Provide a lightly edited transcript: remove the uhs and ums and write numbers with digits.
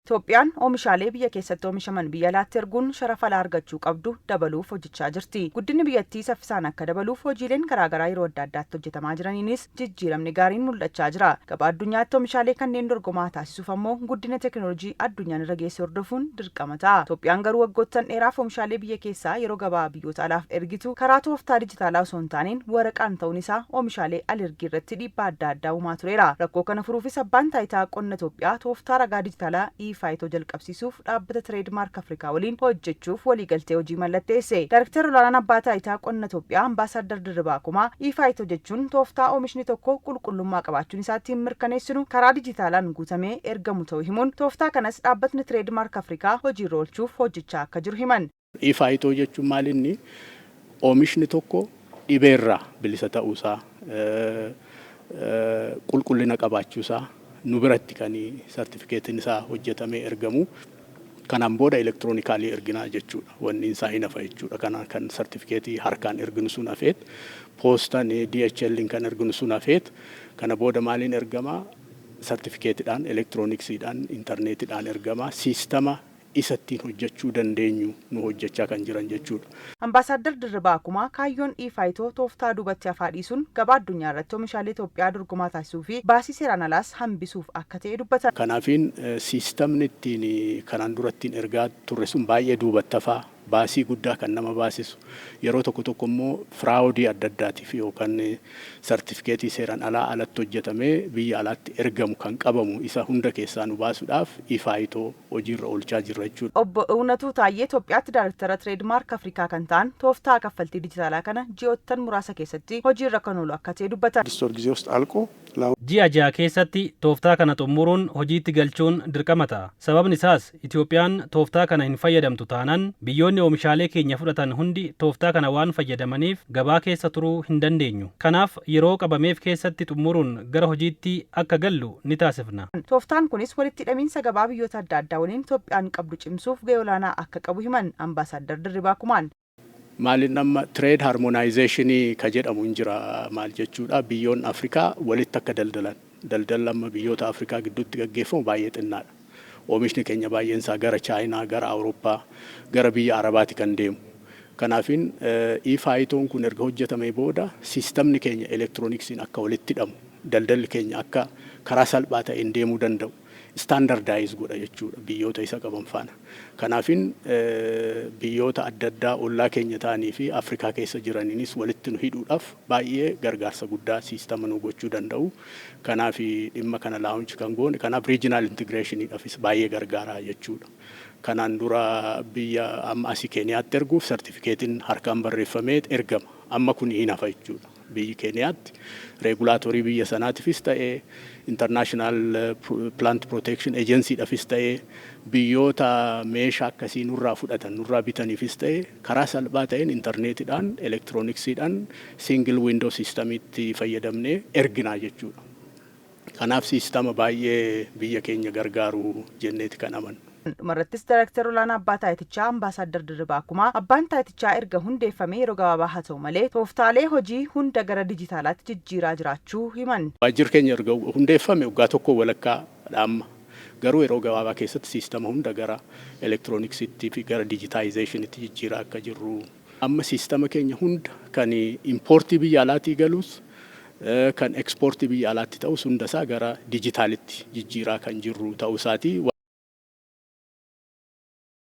Itoophiyaan oomishaalee biyya keessatti oomishaman biyya alaatti erguun sharafa argachuu qabdu dabaluuf hojjechaa jirti. Guddinni biyyattii saffisaan akka dabaluuf hojiileen garaagaraa yeroo adda addaatti hojjetamaa jiraniinis jijjiiramni gaariin mul'achaa jira. Gabaa addunyaatti oomishaalee kanneen dorgomaa taasisuuf ammoo guddina teekinooloojii addunyaan irra geesse hordofuun dirqama ta'a. Itoophiyaan garuu waggoottan dheeraaf oomishaalee biyya keessaa yeroo gabaa biyyoota alaaf ergitu karaa tooftaa dijitaalaa osoo hin taaneen waraqaan ta'uun isaa oomishaalee al-ergii irratti dhiibbaa adda addaa uumaa tureera. Rakkoo kana furuufis abbaan taayitaa qonna Itoophiyaa tooftaa ragaa dijitaalaa faayitoo jalqabsiisuuf dhaabbata Tireedmaark Afrikaa waliin hojjechuuf waliigaltee hojii mallatteesse. Daayirektarri olaanaan abbaa taayitaa qonna Itoophiyaa Ambaasaadar Dirribaa Kumaa faayitoo jechuun tooftaa oomishni tokko qulqullummaa qabaachuun isaatiin mirkaneessinu karaa dijitaalaan guutamee ergamu ta'uu himuun tooftaa kanas dhaabbatni Tireedmaark Afrikaa hojiirra oolchuuf hojjechaa akka jiru himan. Faayitoo jechuun maalinni oomishni tokko dhibeerraa bilisa ta'uusaa qulqullina qabaachuusaa nu biratti kan sartifikeetiin isaa hojjetamee ergamu kanaan booda elektiroonikaalii erginaa jechuudha. Wanni isaa hin hafa jechuudha. Kana kan sartifikeetii harkaan erginu sun hafeet poostaan DHL kan erginu sun hafeet kana booda maaliin ergamaa sartifikeetiidhaan elektirooniksiidhaan intarneetiidhaan ergamaa siistama isattiin hojjechuu dandeenyu nu hojjechaa kan jiran jechuudha. Ambaasaadar Dirribaa Kumaa kaayyoon faayitoo tooftaa duubatti hafaa dhiisuun gabaa addunyaa irratti oomishaalee Itoophiyaa dorgomaa taasisuu fi baasii seeraan alaas hambisuuf akka ta'e dubbatan. Kanaafiin siistamni ittiin kanaan durattiin ergaa turre sun baay'ee duubatti hafaa baasii guddaa kan nama baasisu yeroo tokko immoo firaawudii adda addaatiif yookaan sartifikeetii seeraan alatti hojjetamee biyya alaatti ergamu kan qabamu isa hunda keessaa nu baasuudhaaf faayitoo hojiirra oolchaa jirra jechuudha. Obbo Uunnatuu Taayyee Itoophiyaatti Daayirektara Tireedmaark Afrikaa kan ta'an tooftaa kaffaltii dijitaalaa kana ji'oottan muraasa keessatti hojiirra kan oolu akka ta'e dubbatan. Ji'a 6 keessatti tooftaa kana xumuruun hojiitti galchuun dirqama ta'a. Sababni isaas Itoophiyaan tooftaa kana hin fayyadamtu taanaan biyyoonni oomishaalee keenya fudhatan hundi tooftaa kana waan fayyadamaniif gabaa keessa turuu hin dandeenyu. Kanaaf yeroo qabameef keessatti xumuruun gara hojiitti akka gallu ni taasifna. Tooftaan kunis walitti hidhamiinsa gabaa biyyoota adda addaa waliin Itoophiyaan qabdu cimsuuf gahee olaanaa akka qabu himan Ambaasaadar Dirribaa Kumaan. Maalin amma trade harmonization ka jedhamu hin jira maal jechuudha biyyoon Afrikaa walitti akka daldalli amma biyyoota Afrikaa gidduutti gaggeeffamu baay'ee xinnaadha. Oomishni keenya baay'een isaa gara Chaayinaa, gara Awurooppaa, gara biyya Arabaati kan deemu. Kanaafin faayitoon kun erga hojjetamee booda siistamni keenya elektirooniksiin akka walitti hidhamu, daldalli keenya akka karaa salphaa ta'een deemuu danda'u. Standardized godha jechuudha biyyoota isa qaban faana. Kanaafin biyyoota adda addaa ollaa keenya ta'anii fi Afrikaa keessa jiraniinis walitti nu hidhuudhaaf baay'ee gargaarsa guddaa siistama nu gochuu danda'u. Kanaaf dhimma kana laawunchi kan goone kanaaf regional integrationiidhaafis baay'ee gargaaraa jechuudha. Kanaan dura biyya amma asii Keeniyaatti erguuf sartifikeetiin harkaan barreeffamee ergama. Amma kun hin hafa jechuudha. Biyyi Keeniyaatti regulaatorii biyya sanaatiifis ta'ee International Plant Protection Agency'dhaafis ta'ee biyyoota meeshaa akkasii nurraa fudhatan nurraa bitaniifis ta'ee karaa salphaa ta'een intarneetiidhaan elektirooniksiidhaan single window systemiitti fayyadamnee erginaa jechuudha. Kanaaf siistama baay'ee biyya keenya gargaaru jenneeti kan amannu. Dhumarrattis Daayirektara olaanaa abbaa taayitichaa Ambaasaadar Dirribaa Kumaa abbaan taayitichaa erga hundeeffamee yeroo gabaabaa haa ta'u malee tooftaalee hojii hunda gara dijitaalaatti jijjiiraa jiraachuu himan. Waajjirri keenya erga hundeeffame waggaa tokko walakkaa amma garuu yeroo gabaabaa keessatti siistama hunda gara elektirooniksiitti fi gara dijitaayizeeshiniitti jijjiiraa akka jirru. Amma siistama keenya hunda kan impoortii biyya alaatii galus kan ekspoortii biyya alaatti ta'us hundasaa gara dijitaalitti jijjiiraa kan jirru ta'uu isaati.